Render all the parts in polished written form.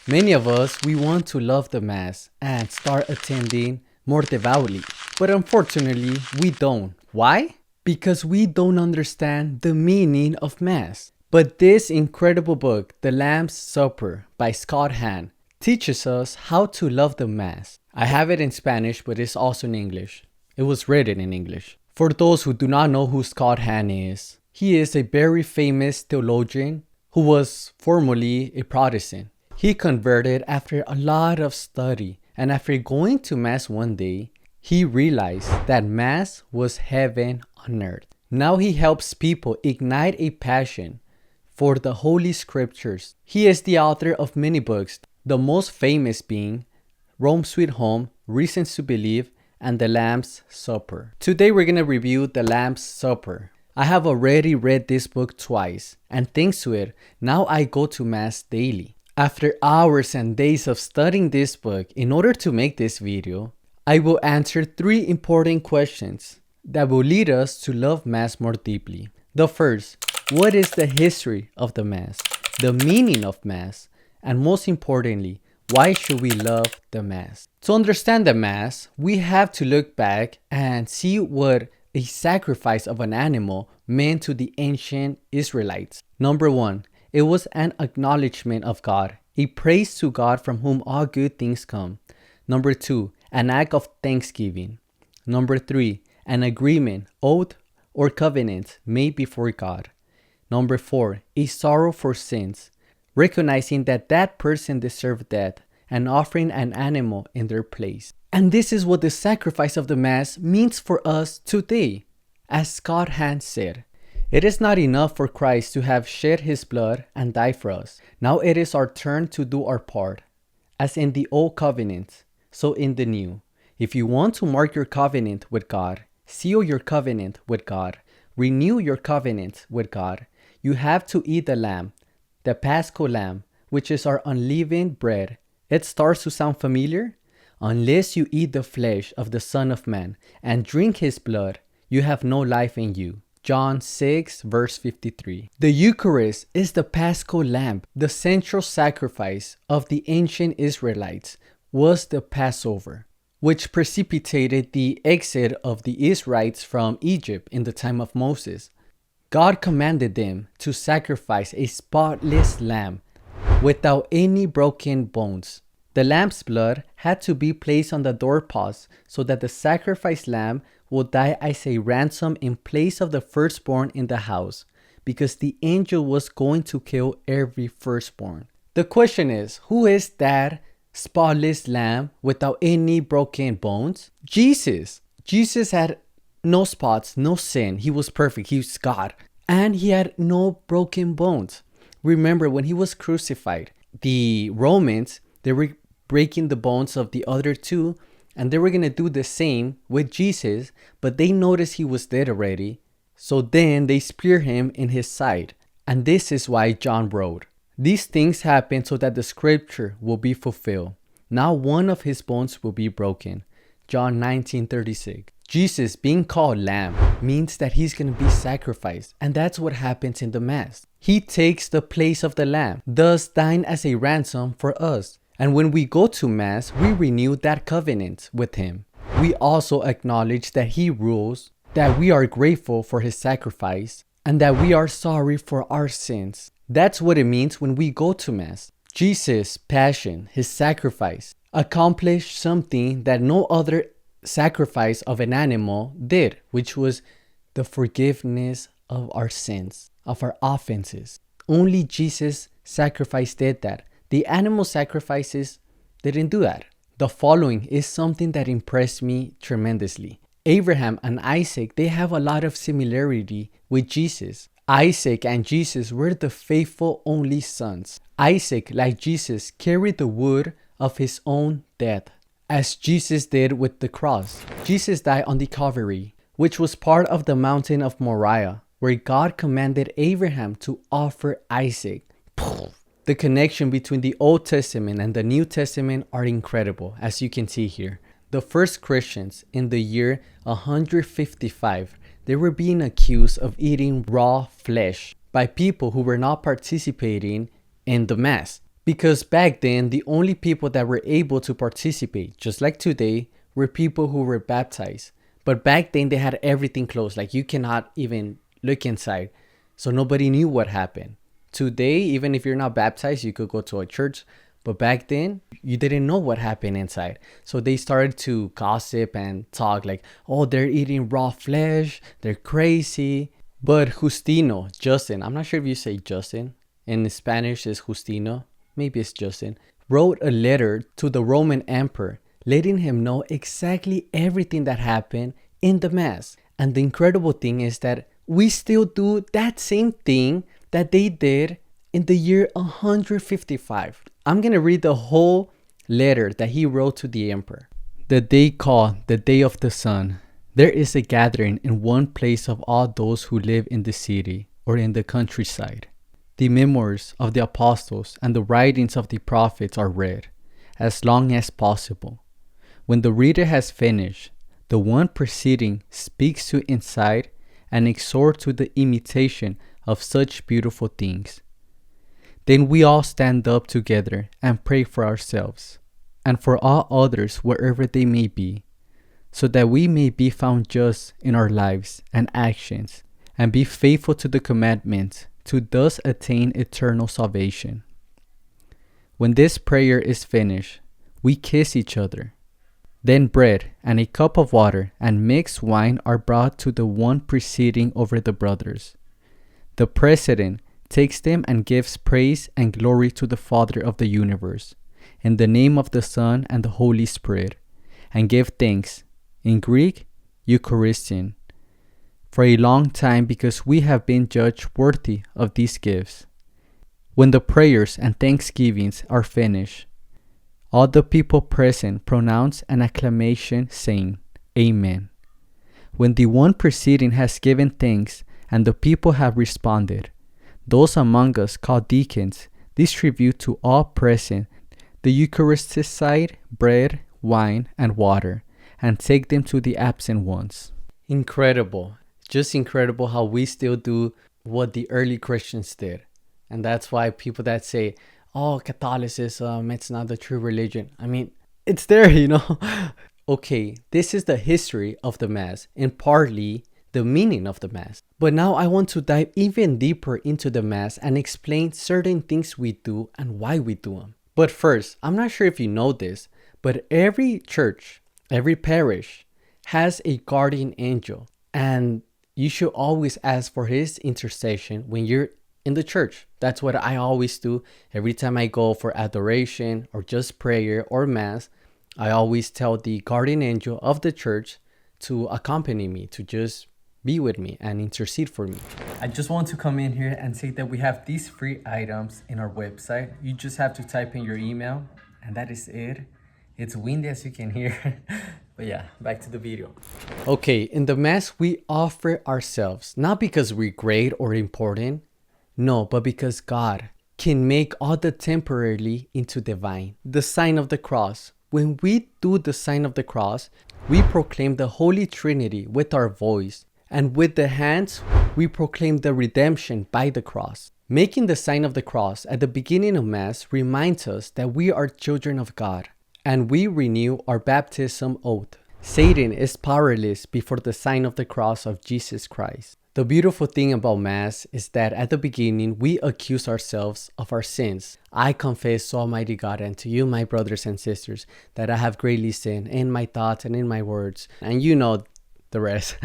Many of us, we want to love the Mass and start attending more devoutly. But unfortunately, we don't. Why? Because we don't understand the meaning of Mass. But this incredible book, The Lamb's Supper by Scott Hahn, teaches us how to love the Mass. I have it in Spanish, but it's also in English. It was written in English. For those who do not know who Scott Hahn is, he is a very famous theologian who was formerly a Protestant. He converted after a lot of study, and after going to Mass one day, he realized that Mass was heaven on earth. Now he helps people ignite a passion for the Holy Scriptures. He is the author of many books, the most famous being Rome Sweet Home, Reasons to Believe, and The Lamb's Supper. Today we're going to review The Lamb's Supper. I have already read this book twice, and thanks to it, now I go to Mass daily. After hours and days of studying this book, in order to make this video, I will answer 3 important questions that will lead us to love Mass more deeply. The first, what is the history of the Mass, the meaning of Mass, and most importantly, why should we love the Mass? To understand the Mass, we have to look back and see what a sacrifice of an animal meant to the ancient Israelites. Number 1, it was an acknowledgement of God, a praise to God from whom all good things come. Number 2, an act of thanksgiving. Number 3, an agreement, oath, or covenant made before God. Number 4, a sorrow for sins, recognizing that that person deserved death and offering an animal in their place. And this is what the sacrifice of the Mass means for us today. As Scott Hahn said, it is not enough for Christ to have shed his blood and died for us. Now it is our turn to do our part. As in the old covenant, so in the new. If you want to mark your covenant with God, seal your covenant with God, renew your covenant with God, you have to eat the lamb, the Paschal lamb, which is our unleavened bread. It starts to sound familiar? Unless you eat the flesh of the Son of Man and drink his blood, you have no life in you. John 6 verse 53. The Eucharist is the Paschal lamb. The central sacrifice of the ancient Israelites was the Passover, which precipitated the exit of the Israelites from Egypt in the time of Moses. God commanded them to sacrifice a spotless lamb without any broken bones. The lamb's blood had to be placed on the doorpost so that the sacrificed lamb would die as a ransom in place of the firstborn in the house, because the angel was going to kill every firstborn. The question is, who is that spotless lamb without any broken bones? Jesus. Jesus had no spots, no sin. He was perfect. He was God. And he had no broken bones. Remember, when he was crucified, the Romans, they were breaking the bones of the other two, and they were going to do the same with Jesus, but they noticed he was dead already. So then they spear him in his side. And this is why John wrote, these things happen so that the scripture will be fulfilled. Now one of his bones will be broken. John 19:36. Jesus being called lamb means that he's going to be sacrificed. And that's what happens in the Mass. He takes the place of the lamb, thus dying as a ransom for us. And when we go to Mass, we renew that covenant with him. We also acknowledge that he rules, that we are grateful for his sacrifice, and that we are sorry for our sins. That's what it means when we go to Mass. Jesus' passion, his sacrifice, accomplished something that no other sacrifice of an animal did, which was the forgiveness of our sins, of our offenses. Only Jesus' sacrifice did that. The animal sacrifices didn't do that. The following is something that impressed me tremendously. Abraham and Isaac, they have a lot of similarity with Jesus. Isaac and Jesus were the faithful only sons. Isaac, like Jesus, carried the wood of his own death, as Jesus did with the cross. Jesus died on the Calvary, which was part of the mountain of Moriah, where God commanded Abraham to offer Isaac. The connection between the Old Testament and the New Testament are incredible, as you can see here. The first Christians in the year 155, they were being accused of eating raw flesh by people who were not participating in the Mass. Because back then, the only people that were able to participate, just like today, were people who were baptized. But back then, they had everything closed. Like you cannot even look inside. So nobody knew what happened. Today, even if you're not baptized, you could go to a church. But back then, you didn't know what happened inside. So they started to gossip and talk like, oh, they're eating raw flesh. They're crazy. But Justino, Justin, I'm not sure if you say Justin. In Spanish, it's Justino. Maybe it's Justin. Wrote a letter to the Roman emperor, letting him know exactly everything that happened in the Mass. And the incredible thing is that we still do that same thing that they did in the year 155. I'm going to read the whole letter that he wrote to the emperor. The day called the Day of the Sun. There is a gathering in one place of all those who live in the city or in the countryside. The memoirs of the apostles and the writings of the prophets are read, as long as possible. When the reader has finished, the one preceding speaks to incite and exhort to the imitation of such beautiful things. Then we all stand up together and pray for ourselves, and for all others wherever they may be, so that we may be found just in our lives and actions, and be faithful to the commandments, to thus attain eternal salvation. When this prayer is finished, we kiss each other. Then bread and a cup of water and mixed wine are brought to the one presiding over the brothers. The president takes them and gives praise and glory to the Father of the universe, in the name of the Son and the Holy Spirit, and give thanks, in Greek, Eucharistian, for a long time because we have been judged worthy of these gifts. When the prayers and thanksgivings are finished, all the people present pronounce an acclamation saying, Amen. When the one preceding has given thanks and the people have responded, those among us called deacons distribute to all present the Eucharisticized bread, wine, and water, and take them to the absent ones. Incredible. Just incredible how we still do what the early Christians did. And that's why people that say, oh, Catholicism, it's not the true religion. I mean, it's there, Okay, this is the history of the Mass and partly the meaning of the Mass. But now I want to dive even deeper into the Mass and explain certain things we do and why we do them. But first, I'm not sure if you know this, but every church, every parish has a guardian angel. And you should always ask for his intercession when you're in the church. That's what I always do. Every time I go for adoration or just prayer or Mass, I always tell the guardian angel of the church to accompany me, to just be with me and intercede for me. I just want to come in here and say that we have these free items in our website. You just have to type in your email and that is it. It's windy as you can hear. But yeah, back to the video. Okay, in the Mass, we offer ourselves, not because we're great or important, no, but because God can make all the temporarily into divine. The sign of the cross. When we do the sign of the cross, we proclaim the Holy Trinity with our voice. And with the hands, we proclaim the redemption by the cross. Making the sign of the cross at the beginning of Mass reminds us that we are children of God. And we renew our baptism oath. Satan is powerless before the sign of the cross of Jesus Christ. The beautiful thing about Mass is that at the beginning, we accuse ourselves of our sins. I confess to Almighty God and to you, my brothers and sisters, that I have greatly sinned in my thoughts and in my words. And you know the rest.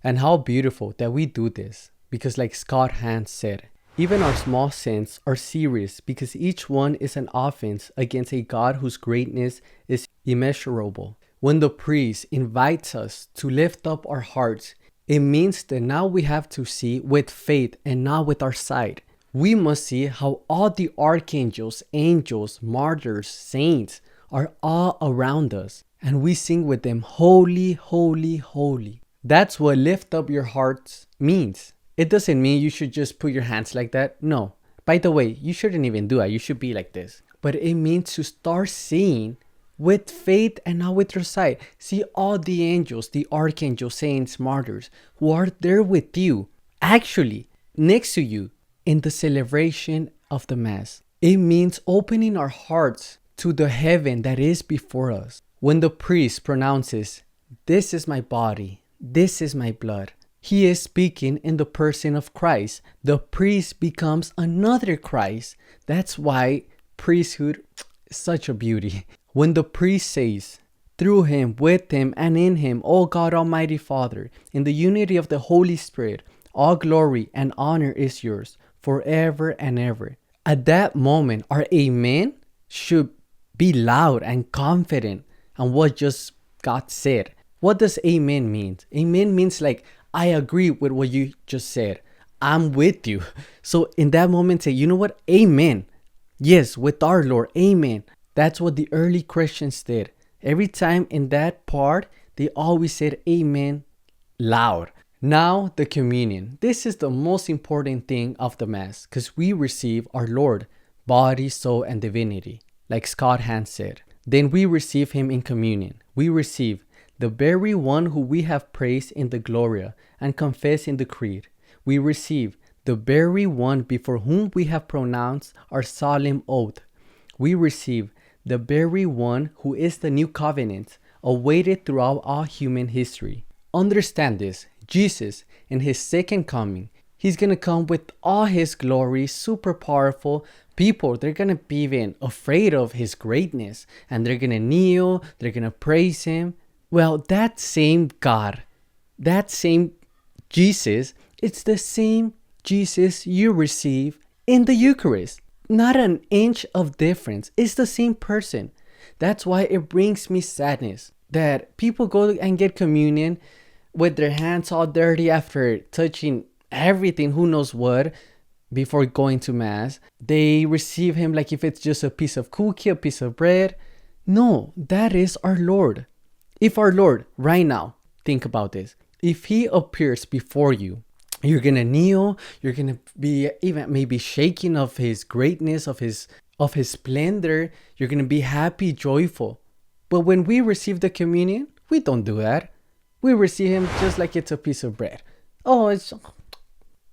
And how beautiful that we do this. Because like Scott Hahn said, even our small sins are serious because each one is an offense against a God whose greatness is immeasurable. When the priest invites us to lift up our hearts, it means that now we have to see with faith and not with our sight. We must see how all the archangels, angels, martyrs, saints are all around us. And we sing with them, holy, holy, holy. That's what lift up your hearts means. It doesn't mean you should just put your hands like that. No. By the way, you shouldn't even do that. You should be like this. But it means to start seeing with faith and not with your sight. See all the angels, the archangels, saints, martyrs who are there with you, actually next to you in the celebration of the Mass. It means opening our hearts to the heaven that is before us. When the priest pronounces, "This is my body, this is my blood," he is speaking in the person of Christ. The priest becomes another Christ. That's why priesthood is such a beauty. When the priest says, "Through him, with him, and in him, O God Almighty Father, in the unity of the Holy Spirit, all glory and honor is yours forever and ever." At that moment, our amen should be loud and confident on what just God said. What does amen mean? Amen means like, I agree with what you just said. I'm with you. So in that moment, say, you know what? Amen. Yes, with our Lord. Amen. That's what the early Christians did. Every time in that part, they always said amen loud. Now, the communion. This is the most important thing of the Mass because we receive our Lord, body, soul, and divinity, like Scott Hahn said. Then we receive him in communion. We receive the very one who we have praised in the Gloria and confessed in the Creed. We receive the very one before whom we have pronounced our solemn oath. We receive the very one who is the new covenant, awaited throughout all human history. Understand this. Jesus, in his second coming, he's going to come with all his glory, super powerful. People, they're going to be even afraid of his greatness, and they're going to kneel, they're going to praise him. Well, that same God, that same Jesus, it's the same Jesus you receive in the Eucharist. Not an inch of difference. It's the same person. That's why it brings me sadness that people go and get communion with their hands all dirty after touching everything, who knows what, before going to Mass. They receive him like if it's just a piece of cookie, a piece of bread. No, that is our Lord. If our Lord, right now, think about this. If he appears before you, you're going to kneel, you're going to be even maybe shaking of his greatness, of his splendor. You're going to be happy, joyful. But when we receive the communion, we don't do that. We receive him just like it's a piece of bread.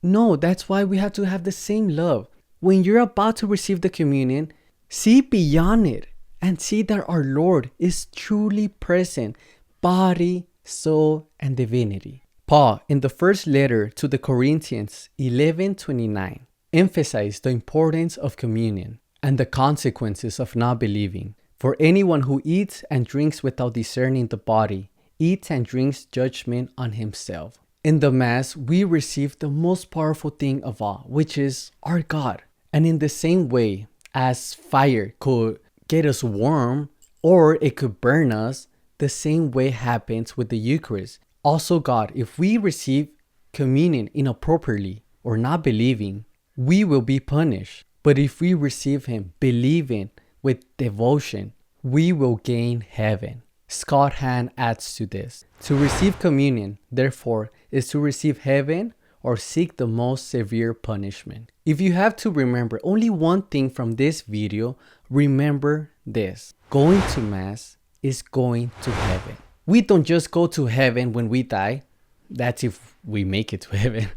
No, that's why we have to have the same love. When you're about to receive the communion, see beyond it and see that our Lord is truly present, body, soul, and divinity. Paul, in the first letter to the Corinthians 11:29, emphasized the importance of communion and the consequences of not believing. For anyone who eats and drinks without discerning the body eats and drinks judgment on himself. In the Mass, we receive the most powerful thing of all, which is our God. And in the same way as fire could get us warm or it could burn us, the same way happens with the Eucharist. Also, God, if we receive communion inappropriately or not believing, we will be punished. But if we receive him believing with devotion, we will gain heaven. Scott Hahn adds to this. To receive communion, therefore, is to receive heaven or seek the most severe punishment. If you have to remember only one thing from this video, remember this. Going to Mass is going to heaven. We don't just go to heaven when we die. That's if we make it to heaven.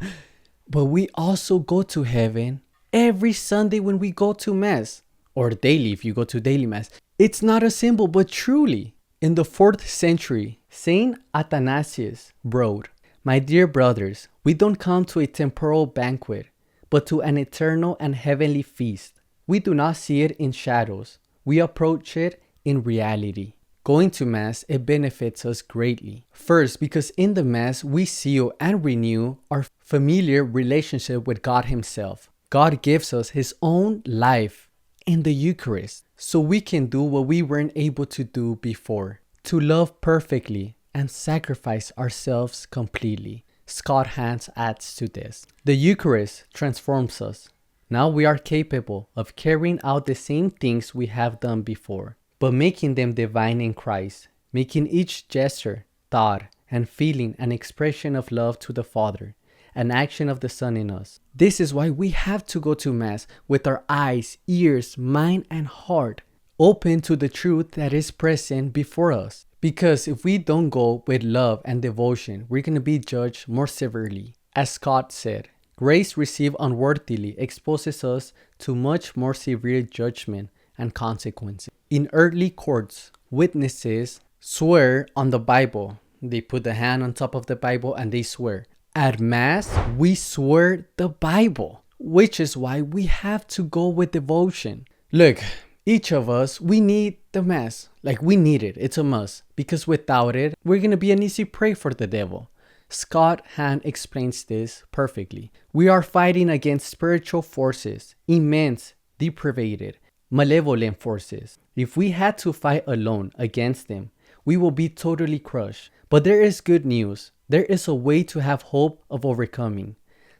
But we also go to heaven every Sunday when we go to Mass. Or daily if you go to daily Mass. It's not a symbol, but truly. In the 4th century, Saint Athanasius wrote, "My dear brothers, we don't come to a temporal banquet, but to an eternal and heavenly feast. We do not see it in shadows. We approach it in reality." Going to Mass, it benefits us greatly. First, because in the Mass, we seal and renew our familiar relationship with God himself. God gives us his own life in the Eucharist, so we can do what we weren't able to do before, to love perfectly and sacrifice ourselves completely. Scott Hahn adds to this. The Eucharist transforms us. Now we are capable of carrying out the same things we have done before, but making them divine in Christ, making each gesture, thought, and feeling an expression of love to the Father, an action of the Son in us. This is why we have to go to Mass with our eyes, ears, mind, and heart open to the truth that is present before us. Because if we don't go with love and devotion, we're going to be judged more severely. As Scott said, Grace received unworthily exposes us to much more severe judgment and consequences. In earthly courts, witnesses swear on the Bible. They put the hand on top of the Bible and they swear. At Mass, we swear the Bible, which is why we have to go with devotion. Look, each of us, we need the Mass. Like, we need it. It's a must. Because without it, we're going to be an easy prey for the devil. Scott Hahn explains this perfectly. We are fighting against spiritual forces, immense, depraved, malevolent forces. If we had to fight alone against them, we will be totally crushed. But there is good news. There is a way to have hope of overcoming.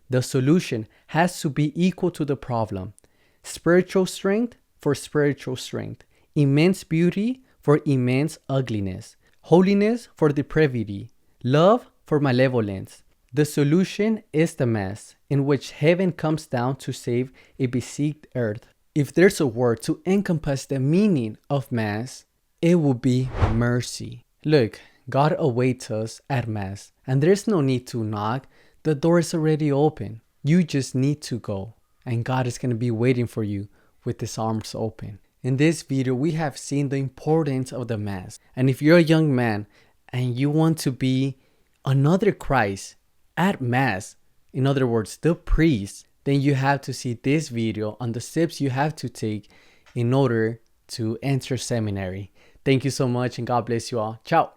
The solution has to be equal to the problem. Spiritual strength for spiritual strength. Immense beauty for immense ugliness. Holiness for depravity. Love for malevolence. The solution is the Mass, in which heaven comes down to save a besieged earth. If there's a word to encompass the meaning of Mass, it would be mercy. Look, God awaits us at Mass, and there's no need to knock. The door is already open. You just need to go, and God is going to be waiting for you with his arms open. In this video, we have seen the importance of the Mass. And if you're a young man and you want to be another Christ at Mass, in other words, the priest, then you have to see this video on the steps you have to take in order to enter seminary. Thank you so much and God bless you all. Ciao.